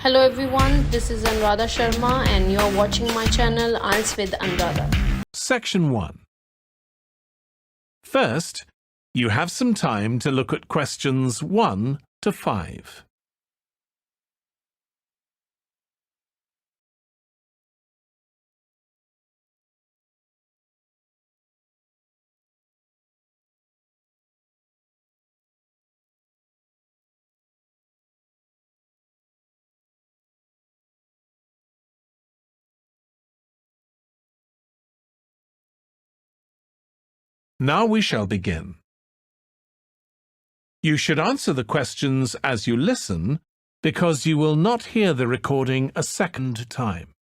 Hello everyone, this is ANURADHA Sharma and you're watching my channel IELTS with ANURADHA. Section 1. First, you have some time to look at questions 1 to 5. Now we shall begin. You should answer the questions as you listen because you will not hear the recording a second time.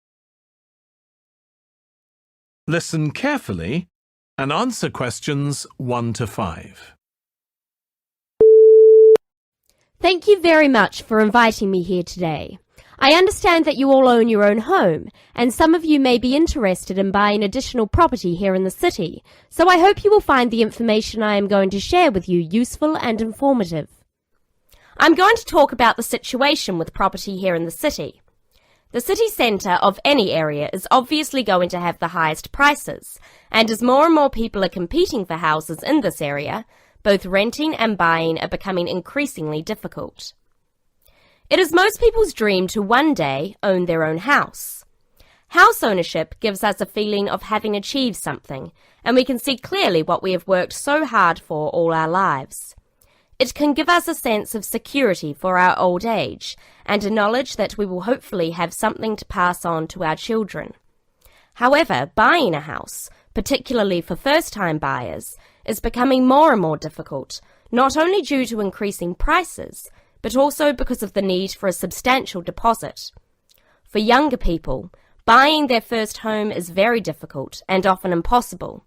Listen carefully and answer questions 1 to 5. Thank you very much for inviting me here today. I understand that you all own your own home, and some of you may be interested in buying additional property here in the city, so I hope you will find the information I am going to share with you useful and informative. I'm going to talk about the situation with property here in the city. The city centre of any area is obviously going to have the highest prices, and as more and more people are competing for houses in this area, both renting and buying are becoming increasingly difficult. It is most people's dream to one day own their own house. House ownership gives us a feeling of having achieved something, and we can see clearly what we have worked so hard for all our lives. It can give us a sense of security for our old age, and a knowledge that we will hopefully have something to pass on to our children. However, buying a house, particularly for first-time buyers, is becoming more and more difficult, not only due to increasing prices, but also because of the need for a substantial deposit. For younger people, buying their first home is very difficult and often impossible.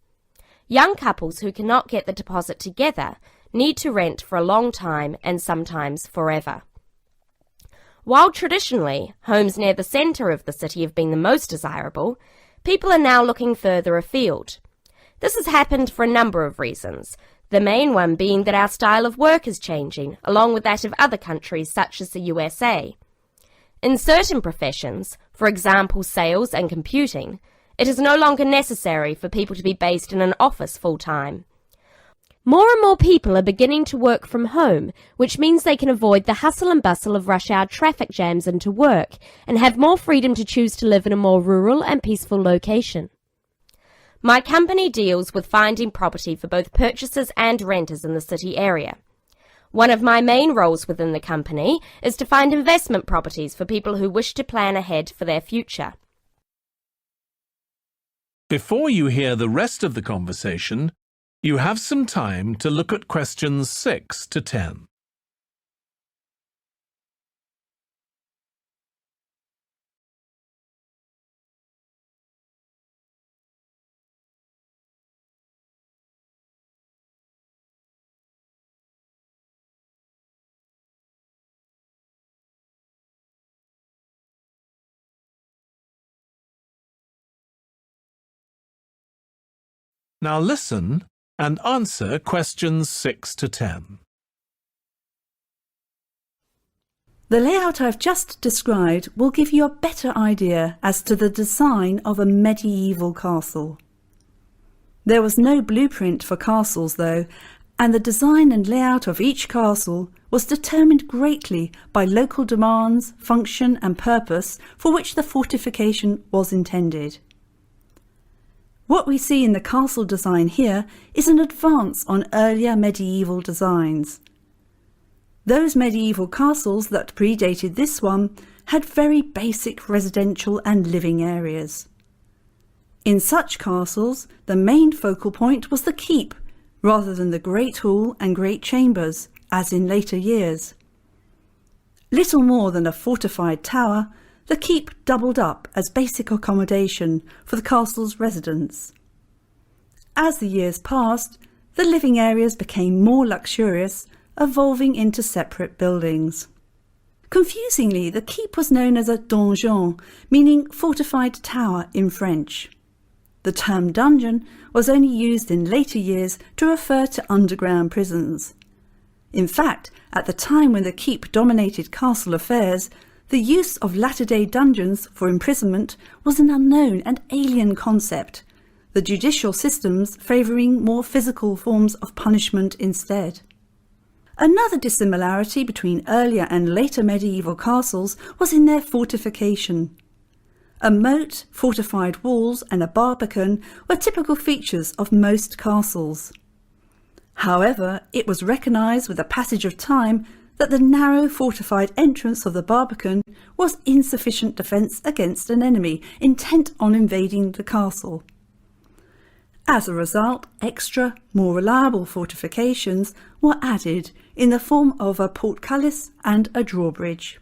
Young couples who cannot get the deposit together need to rent for a long time and sometimes forever. While traditionally, homes near the centre of the city have been the most desirable, people are now looking further afield. This has happened for a number of reasons, the main one being that our style of work is changing, along with that of other countries such as the USA. In certain professions, for example sales and computing, it is no longer necessary for people to be based in an office full-time. More and more people are beginning to work from home, which means they can avoid the hustle and bustle of rush hour traffic jams into work, and have more freedom to choose to live in a more rural and peaceful location. My company deals with finding property for both purchasers and renters in the city area. One of my main roles within the company is to find investment properties for people who wish to plan ahead for their future. Before you hear the rest of the conversation, you have some time to look at questions 6 to 10. Now listen and answer questions 6 to 10. The layout I've just described will give you a better idea as to the design of a medieval castle. There was no blueprint for castles though, and the design and layout of each castle was determined greatly by local demands, function and purpose for which the fortification was intended. What we see in the castle design here is an advance on earlier medieval designs. Those medieval castles that predated this one had very basic residential and living areas. In such castles, the main focal point was the keep, rather than the great hall and great chambers, as in later years. Little more than a fortified tower, the keep doubled up as basic accommodation for the castle's residents. As the years passed, the living areas became more luxurious, evolving into separate buildings. Confusingly, the keep was known as a donjon, meaning fortified tower in French. The term dungeon was only used in later years to refer to underground prisons. In fact, at the time when the keep dominated castle affairs, the use of latter-day dungeons for imprisonment was an unknown and alien concept, the judicial systems favouring more physical forms of punishment instead. Another dissimilarity between earlier and later medieval castles was in their fortification. A moat, fortified walls and a barbican were typical features of most castles. However, it was recognised with the passage of time that the narrow fortified entrance of the barbican was insufficient defence against an enemy intent on invading the castle. As a result, extra, more reliable fortifications were added in the form of a portcullis and a drawbridge.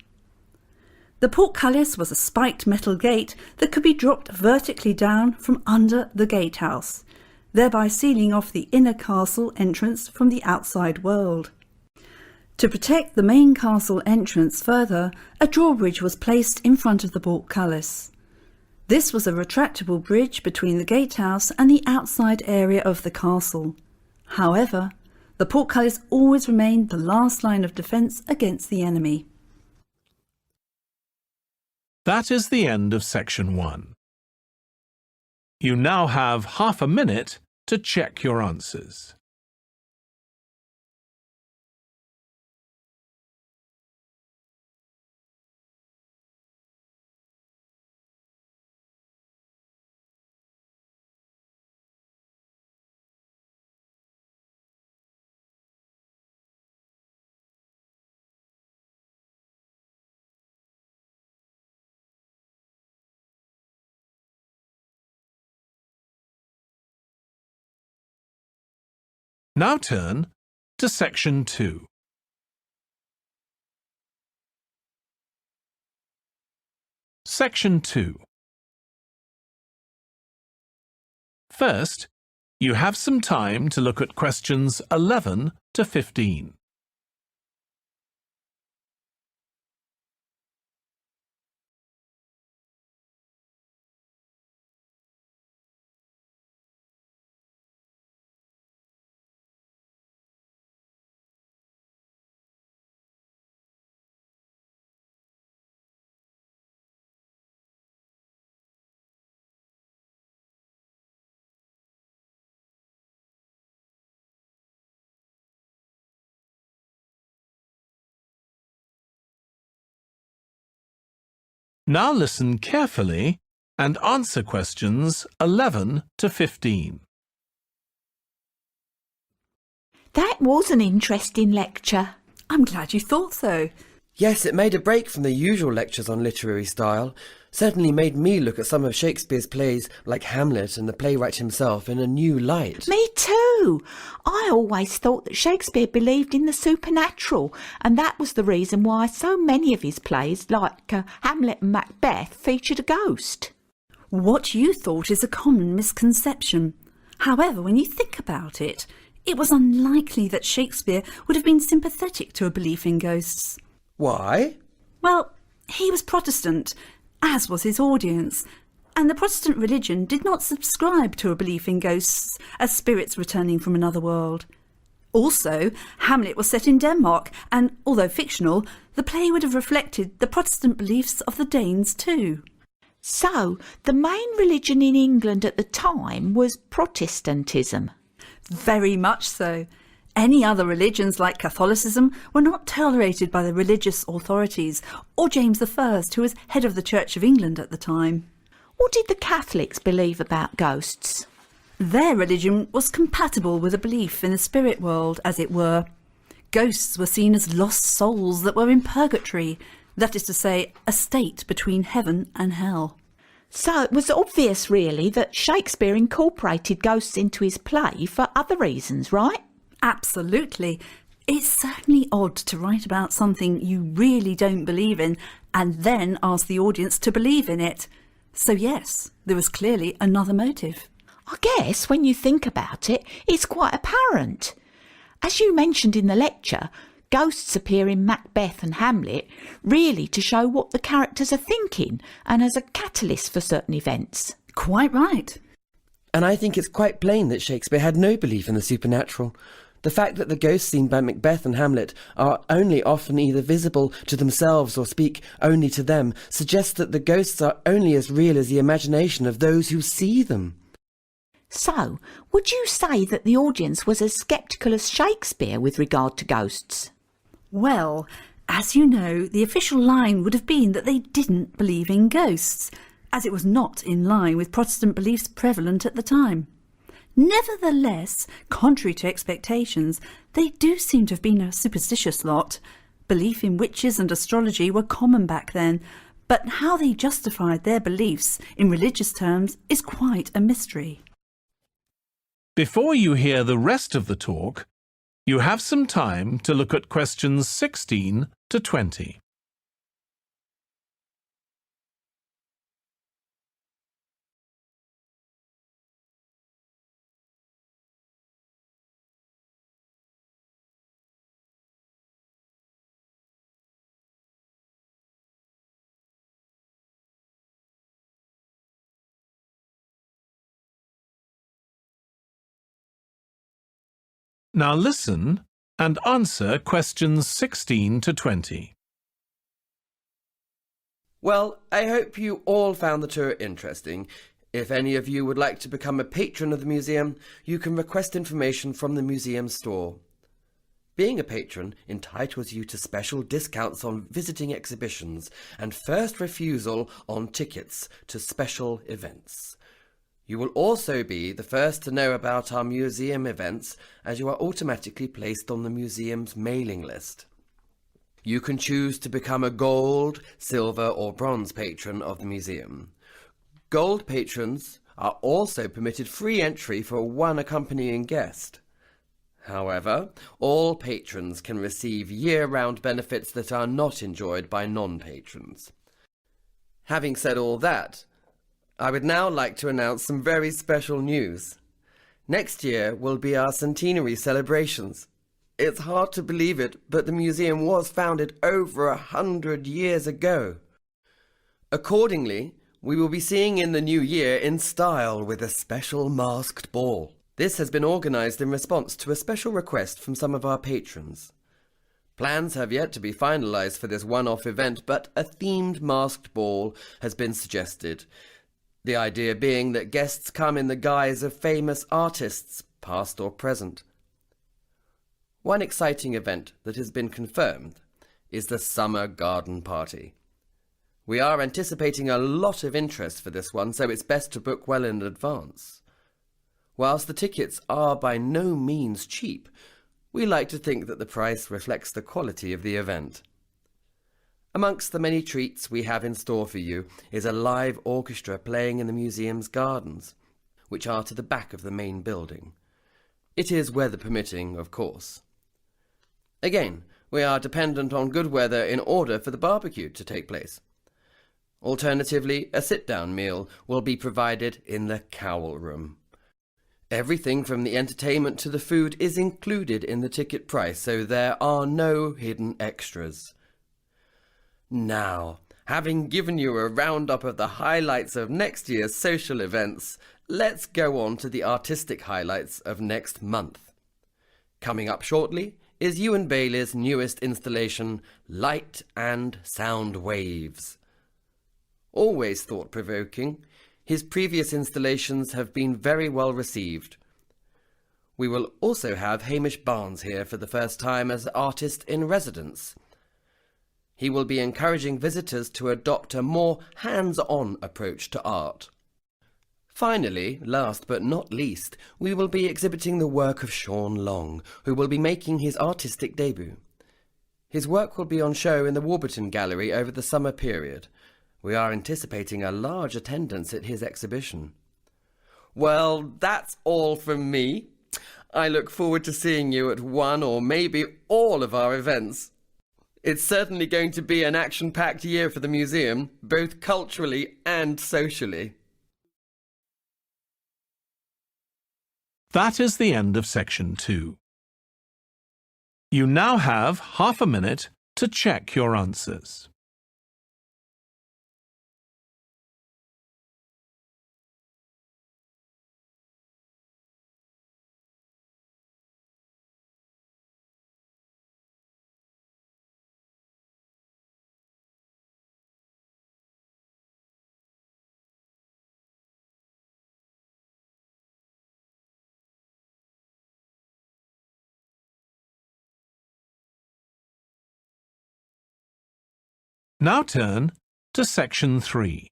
The portcullis was a spiked metal gate that could be dropped vertically down from under the gatehouse, thereby sealing off the inner castle entrance from the outside world. To protect the main castle entrance further, a drawbridge was placed in front of the portcullis. This was a retractable bridge between the gatehouse and the outside area of the castle. However, the portcullis always remained the last line of defence against the enemy. That is the end of section 1. You now have half a minute to check your answers. Now turn to section 2. Section 2. First, you have some time to look at questions 11 to 15. Now listen carefully and answer questions 11 to 15. That was an interesting lecture. I'm glad you thought so. Yes, it made a break from the usual lectures on literary style. Certainly made me look at some of Shakespeare's plays like Hamlet and the playwright himself in a new light. Me too. I always thought that Shakespeare believed in the supernatural, and that was the reason why so many of his plays, like Hamlet and Macbeth, featured a ghost. What you thought is a common misconception. However, when you think about it, it was unlikely that Shakespeare would have been sympathetic to a belief in ghosts. Why? Well, he was Protestant, as was his audience, and the Protestant religion did not subscribe to a belief in ghosts as spirits returning from another world. Also, Hamlet was set in Denmark, and although fictional, the play would have reflected the Protestant beliefs of the Danes too. So, the main religion in England at the time was Protestantism. Very much so. Any other religions like Catholicism were not tolerated by the religious authorities or James I, who was head of the Church of England at the time. What did the Catholics believe about ghosts? Their religion was compatible with a belief in the spirit world, as it were. Ghosts were seen as lost souls that were in purgatory, that is to say, a state between heaven and hell. So it was obvious, really, that Shakespeare incorporated ghosts into his play for other reasons, right? Absolutely. It's certainly odd to write about something you really don't believe in and then ask the audience to believe in it. So yes, there was clearly another motive. I guess when you think about it, it's quite apparent. As you mentioned in the lecture, ghosts appear in Macbeth and Hamlet really to show what the characters are thinking and as a catalyst for certain events. Quite right. And I think it's quite plain that Shakespeare had no belief in the supernatural. The fact that the ghosts seen by Macbeth and Hamlet are only often either visible to themselves or speak only to them suggests that the ghosts are only as real as the imagination of those who see them. So, would you say that the audience was as sceptical as Shakespeare with regard to ghosts? Well, as you know, the official line would have been that they didn't believe in ghosts, as it was not in line with Protestant beliefs prevalent at the time. Nevertheless, contrary to expectations, they do seem to have been a superstitious lot. Belief in witches and astrology were common back then, but how they justified their beliefs in religious terms is quite a mystery. Before you hear the rest of the talk, you have some time to look at questions 16 to 20. Now listen and answer questions 16 to 20. Well, I hope you all found the tour interesting. If any of you would like to become a patron of the museum, you can request information from the museum store. Being a patron entitles you to special discounts on visiting exhibitions and first refusal on tickets to special events. You will also be the first to know about our museum events, as you are automatically placed on the museum's mailing list. You can choose to become a gold, silver or bronze patron of the museum. Gold patrons are also permitted free entry for one accompanying guest. However, all patrons can receive year-round benefits that are not enjoyed by non-patrons. Having said all that, I would now like to announce some very special news. Next year will be our centenary celebrations. It's hard to believe it, but the museum was founded over 100 years ago. Accordingly, we will be seeing in the new year in style with a special masked ball. This has been organised in response to a special request from some of our patrons. Plans have yet to be finalised for this one-off event, but a themed masked ball has been suggested. The idea being that guests come in the guise of famous artists, past or present. One exciting event that has been confirmed is the Summer Garden Party. We are anticipating a lot of interest for this one, so it's best to book well in advance. Whilst the tickets are by no means cheap, we like to think that the price reflects the quality of the event. Amongst the many treats we have in store for you is a live orchestra playing in the museum's gardens, which are to the back of the main building. It is weather permitting, of course. Again, we are dependent on good weather in order for the barbecue to take place. Alternatively, a sit-down meal will be provided in the Cowl Room. Everything from the entertainment to the food is included in the ticket price, so there are no hidden extras. Now, having given you a roundup of the highlights of next year's social events, let's go on to the artistic highlights of next month. Coming up shortly is Ewan Bailey's newest installation, Light and Sound Waves. Always thought-provoking, his previous installations have been very well received. We will also have Hamish Barnes here for the first time as artist in residence. He will be encouraging visitors to adopt a more hands-on approach to art. Finally, last but not least, we will be exhibiting the work of Sean Long, who will be making his artistic debut. His work will be on show in the Warburton Gallery over the summer period. We are anticipating a large attendance at his exhibition. Well, that's all from me. I look forward to seeing you at one or maybe all of our events. It's certainly going to be an action-packed year for the museum, both culturally and socially. That is the end of section 2. You now have half a minute to check your answers. Now turn to Section 3.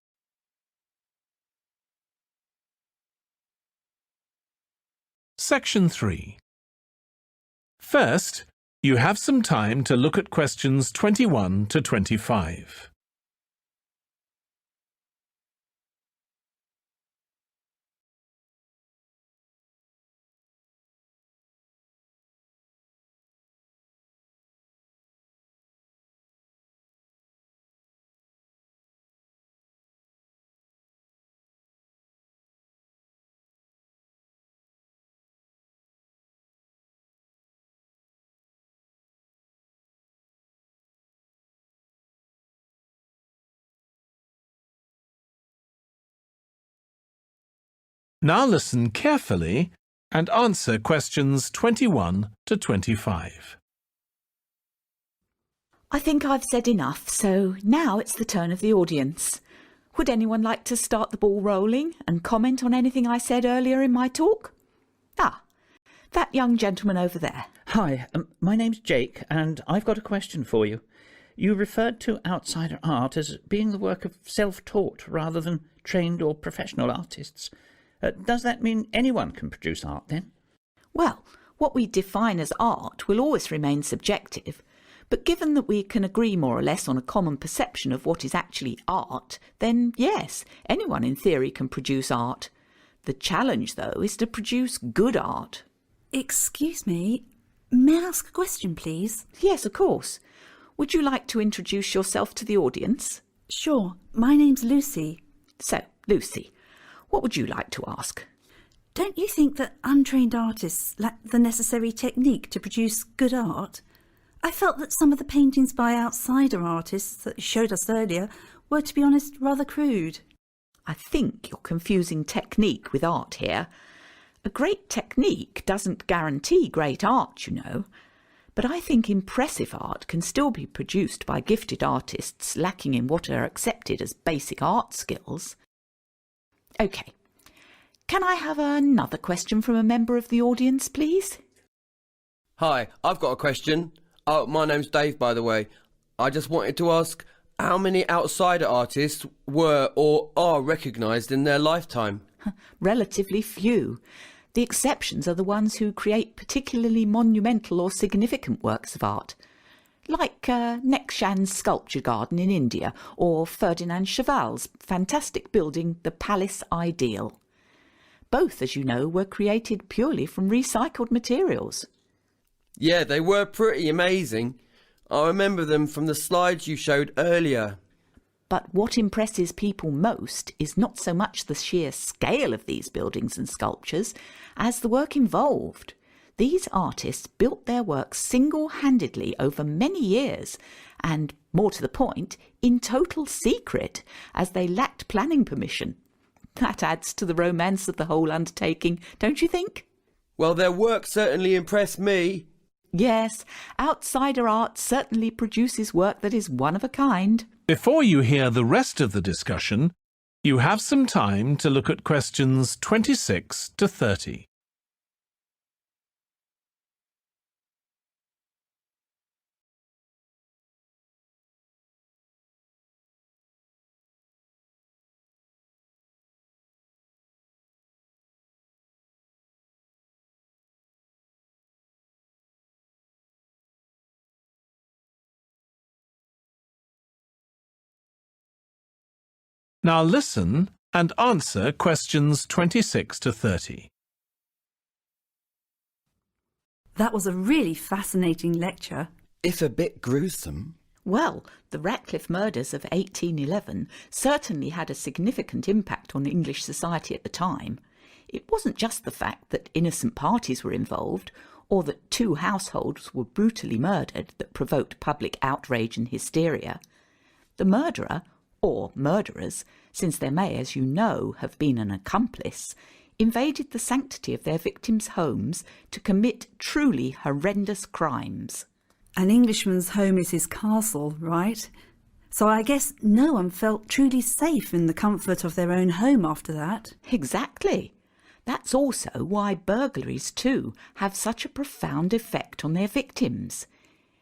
Section 3. First, you have some time to look at questions 21 to 25. Now listen carefully and answer questions 21 to 25. I think I've said enough, so now it's the turn of the audience. Would anyone like to start the ball rolling and comment on anything I said earlier in my talk? That young gentleman over there. Hi, my name's Jake, and I've got a question for you. You referred to outsider art as being the work of self-taught rather than trained or professional artists. Does that mean anyone can produce art, then? Well, what we define as art will always remain subjective, but given that we can agree more or less on a common perception of what is actually art, then yes, anyone in theory can produce art. The challenge, though, is to produce good art. Excuse me, may I ask a question, please? Yes, of course. Would you like to introduce yourself to the audience? Sure, my name's Lucy. So, Lucy, what would you like to ask? Don't you think that untrained artists lack the necessary technique to produce good art? I felt that some of the paintings by outsider artists that you showed us earlier were, to be honest, rather crude. I think you're confusing technique with art here. A great technique doesn't guarantee great art, you know. But I think impressive art can still be produced by gifted artists lacking in what are accepted as basic art skills. OK. Can I have another question from a member of the audience, please? Hi, I've got a question. Oh, my name's Dave, by the way. I just wanted to ask how many outsider artists were or are recognised in their lifetime? Relatively few. The exceptions are the ones who create particularly monumental or significant works of art, like Nekshan's sculpture garden in India or Ferdinand Cheval's fantastic building, the Palace Ideal. Both, as you know, were created purely from recycled materials. Yeah, they were pretty amazing. I remember them from the slides you showed earlier. But what impresses people most is not so much the sheer scale of these buildings and sculptures as the work involved. These artists built their work single-handedly over many years and, more to the point, in total secret, as they lacked planning permission. That adds to the romance of the whole undertaking, don't you think? Well, their work certainly impressed me. Yes, outsider art certainly produces work that is one of a kind. Before you hear the rest of the discussion, you have some time to look at questions 26 to 30. Now listen and answer questions 26 to 30. That was a really fascinating lecture. If a bit gruesome. Well, the Ratcliffe murders of 1811 certainly had a significant impact on English society at the time. It wasn't just the fact that innocent parties were involved, or that two households were brutally murdered that provoked public outrage and hysteria. The murderer, or murderers, since there may, as you know, have been an accomplice, invaded the sanctity of their victims' homes to commit truly horrendous crimes. An Englishman's home is his castle, right? So I guess no one felt truly safe in the comfort of their own home after that. Exactly. That's also why burglaries, too, have such a profound effect on their victims.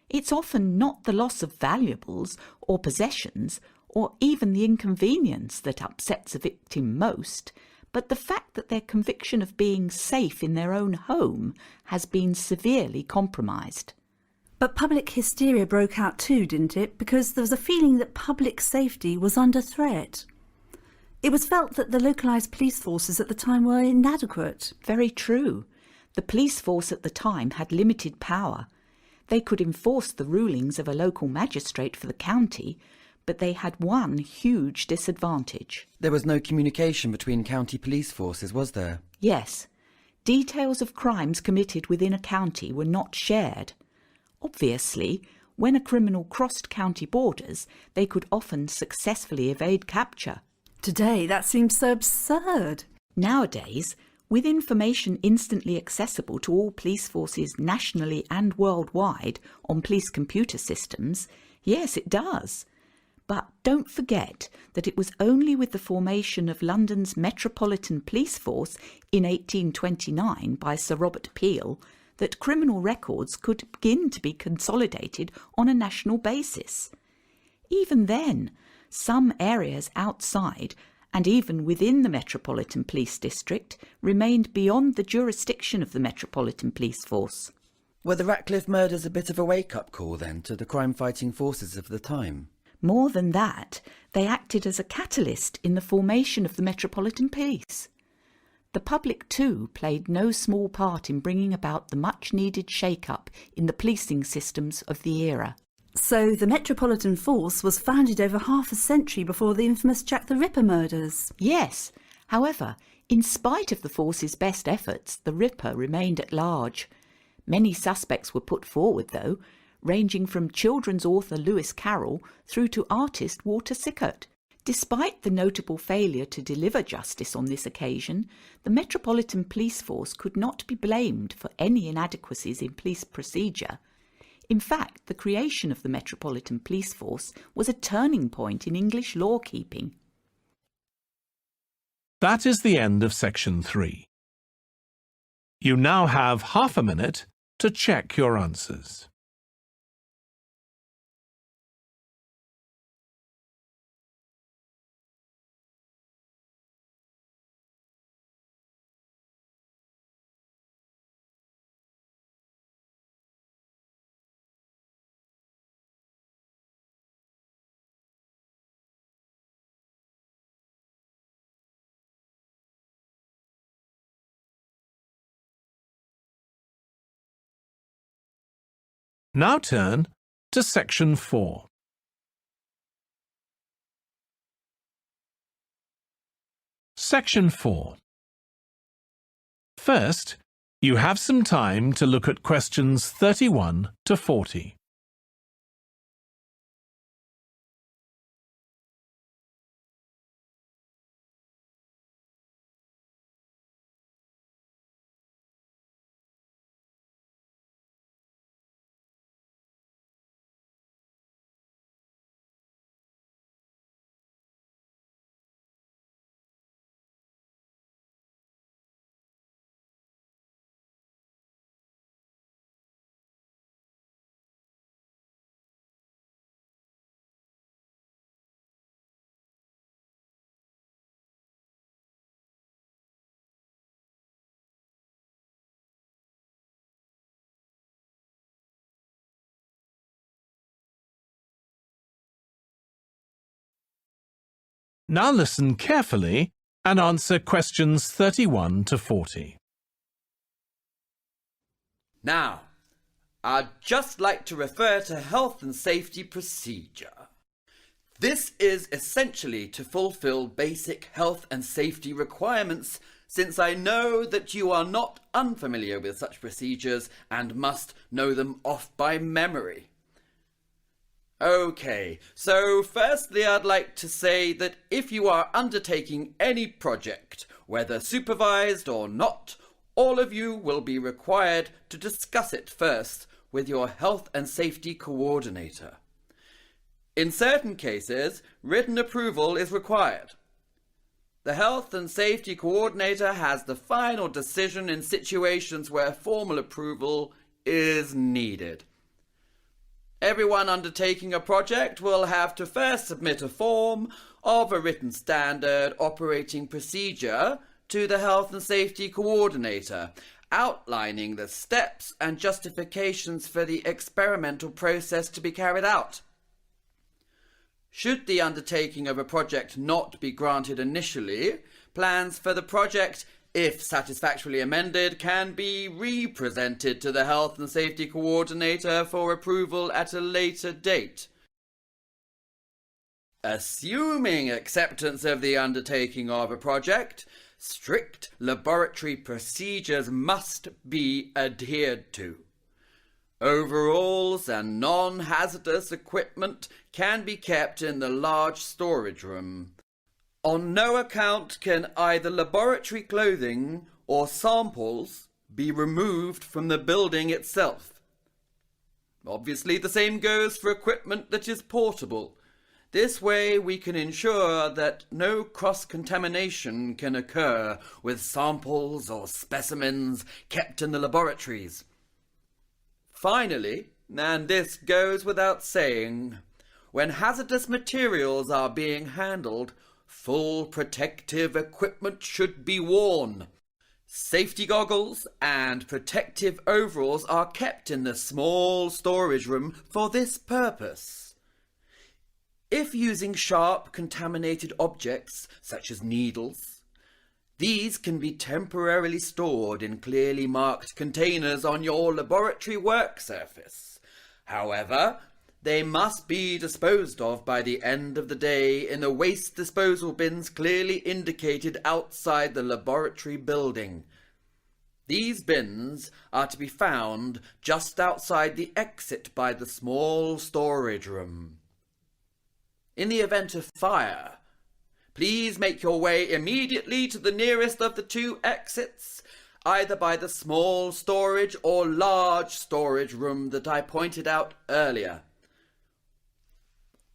It's often not the loss of valuables or possessions or even the inconvenience that upsets a victim most, but the fact that their conviction of being safe in their own home has been severely compromised. But public hysteria broke out too, didn't it? Because there was a feeling that public safety was under threat. It was felt that the localised police forces at the time were inadequate. Very true. The police force at the time had limited power. They could enforce the rulings of a local magistrate for the county, but they had one huge disadvantage. There was no communication between county police forces, was there? Yes. Details of crimes committed within a county were not shared. Obviously, when a criminal crossed county borders, they could often successfully evade capture. Today, that seems so absurd. Nowadays, with information instantly accessible to all police forces nationally and worldwide on police computer systems, yes, it does. But don't forget that it was only with the formation of London's Metropolitan Police Force in 1829 by Sir Robert Peel that criminal records could begin to be consolidated on a national basis. Even then, some areas outside and even within the Metropolitan Police District remained beyond the jurisdiction of the Metropolitan Police Force. Were the Ratcliffe murders a bit of a wake-up call then to the crime-fighting forces of the time? More than that, they acted as a catalyst in the formation of the Metropolitan Police. The public too played no small part in bringing about the much-needed shake-up in the policing systems of the era. So the Metropolitan Force was founded over half a century before the infamous Jack the Ripper murders. Yes. However, in spite of the force's best efforts, the Ripper remained at large. Many suspects were put forward, though, ranging from children's author Lewis Carroll through to artist Walter Sickert. Despite the notable failure to deliver justice on this occasion, the Metropolitan Police Force could not be blamed for any inadequacies in police procedure. In fact, the creation of the Metropolitan Police Force was a turning point in English law-keeping. That is the end of section 3. You now have half a minute to check your answers. Now turn to section 4. Section 4. First, you have some time to look at questions 31 to 40. Now listen carefully and answer questions 31 to 40. Now, I'd just like to refer to health and safety procedure. This is essentially to fulfill basic health and safety requirements, since I know that you are not unfamiliar with such procedures and must know them off by memory. Okay, so firstly I'd like to say that if you are undertaking any project, whether supervised or not, all of you will be required to discuss it first with your health and safety coordinator. In certain cases, written approval is required. The health and safety coordinator has the final decision in situations where formal approval is needed. Everyone undertaking a project will have to first submit a form of a written standard operating procedure to the Health and Safety Coordinator, outlining the steps and justifications for the experimental process to be carried out. Should the undertaking of a project not be granted initially, plans for the project, if satisfactorily amended, can be re-presented to the Health and Safety Coordinator for approval at a later date. Assuming acceptance of the undertaking of a project, strict laboratory procedures must be adhered to. Overalls and non-hazardous equipment can be kept in the large storage room. On no account can either laboratory clothing or samples be removed from the building itself. Obviously, the same goes for equipment that is portable. This way we can ensure that no cross-contamination can occur with samples or specimens kept in the laboratories. Finally, and this goes without saying, when hazardous materials are being handled, full protective equipment should be worn. Safety goggles and protective overalls are kept in the small storage room for this purpose. If using sharp, contaminated objects, such as needles, these can be temporarily stored in clearly marked containers on your laboratory work surface. However, they must be disposed of by the end of the day in the waste disposal bins clearly indicated outside the laboratory building. These bins are to be found just outside the exit by the small storage room. In the event of fire, please make your way immediately to the nearest of the two exits, either by the small storage or large storage room that I pointed out earlier.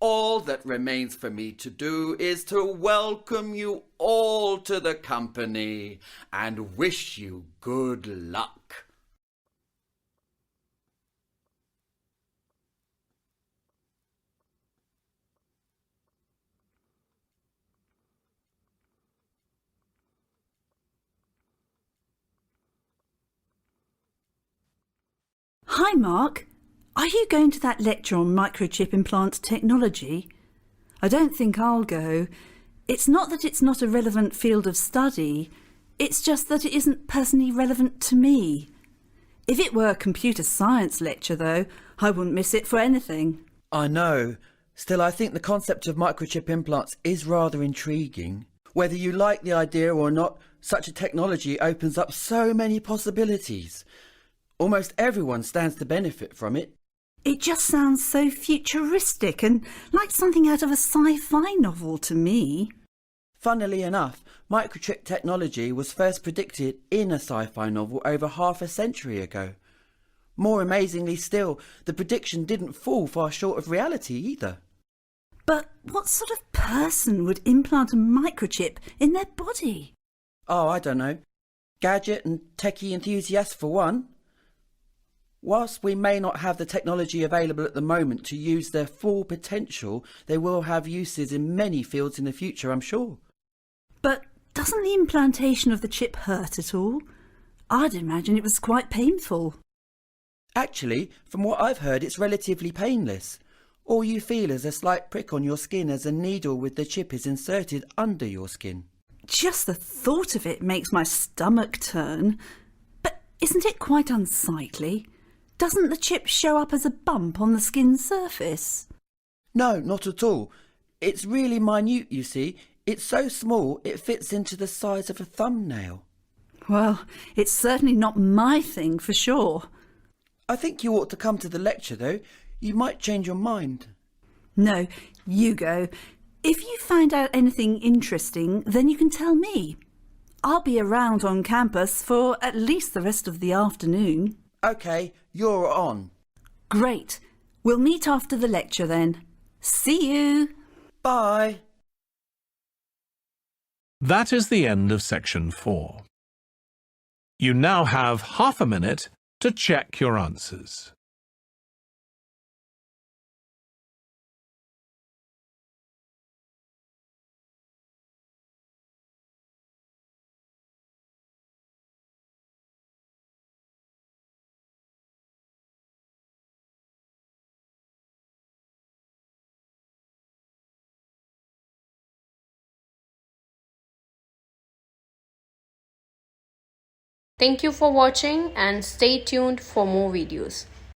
All that remains for me to do is to welcome you all to the company and wish you good luck. Hi, Mark. Are you going to that lecture on microchip implant technology? I don't think I'll go. It's not that it's not a relevant field of study. It's just that it isn't personally relevant to me. If it were a computer science lecture, though, I wouldn't miss it for anything. I know. Still, I think the concept of microchip implants is rather intriguing. Whether you like the idea or not, such a technology opens up so many possibilities. Almost everyone stands to benefit from it. It just sounds so futuristic and like something out of a sci-fi novel to me. Funnily enough, microchip technology was first predicted in a sci-fi novel over half a century ago. More amazingly still, the prediction didn't fall far short of reality either. But what sort of person would implant a microchip in their body? Oh, I don't know. Gadget and techie enthusiasts for one. Whilst we may not have the technology available at the moment to use their full potential, they will have uses in many fields in the future, I'm sure. But doesn't the implantation of the chip hurt at all? I'd imagine it was quite painful. Actually, from what I've heard, it's relatively painless. All you feel is a slight prick on your skin as a needle with the chip is inserted under your skin. Just the thought of it makes my stomach turn. But isn't it quite unsightly? Doesn't the chip show up as a bump on the skin surface? No, not at all. It's really minute, you see. It's so small it fits into the size of a thumbnail. Well, it's certainly not my thing for sure. I think you ought to come to the lecture, though. You might change your mind. No, you go. If you find out anything interesting, then you can tell me. I'll be around on campus for at least the rest of the afternoon. OK, you're on. Great. We'll meet after the lecture then. See you. Bye. That is the end of section 4. You now have half a minute to check your answers. Thank you for watching and stay tuned for more videos.